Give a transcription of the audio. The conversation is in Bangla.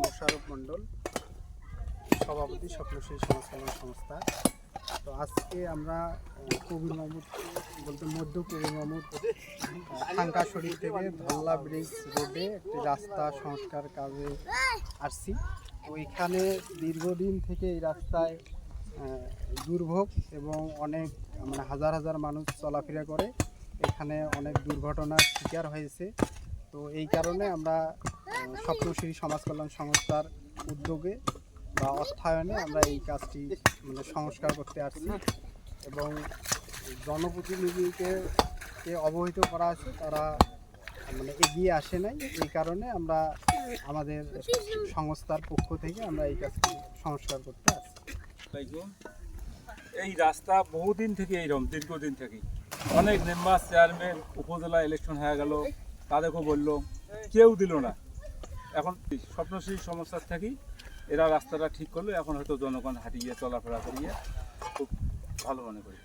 মোশাররফ মণ্ডল, সভাপতি স্বপ্নশ্রী সমাজ কল্যাণ সংস্থা। তো আজকে আমরা কবির মাহমুদ বলতে মধ্য কবির মাহমুদ খাঙ্কা শরীফ থেকে ধল্লা ব্রিজ রোডে একটি রাস্তা সংস্কার কাজে আসছি। তো এখানে দীর্ঘদিন থেকে এই রাস্তায় দুর্ভোগ এবং অনেক হাজার হাজার মানুষ চলাফেরা করে, এখানে অনেক দুর্ঘটনার শিকার হয়েছে। তো এই কারণে আমরা স্বপ্নশ্রী সমাজ কল্যাণ সংস্থার উদ্যোগে বা অর্থায়নে আমরা এই কাজটি সংস্কার করতে আসছি এবং জনপ্রতিনিধিকে অবহিত করা আছে, তারা এগিয়ে আসে নাই। এই কারণে আমরা আমাদের সংস্থার পক্ষ থেকে আমরা এই কাজটি সংস্কার করতে আসছি। এই রাস্তা বহুদিন থেকে এইরকম, দীর্ঘদিন থেকে অনেক মেম্বার চেয়ারম্যান উপজেলা ইলেকশন হয়ে গেল, তাদেরকেও বললো, কেউ দিল না। এখন স্বপ্নশ্রী সংস্থার থাকি এরা রাস্তাটা ঠিক করলো, এখন হয়তো জনগণ হাঁটিয়ে চলাফেরা করিয়ে খুব ভালো মনে করি।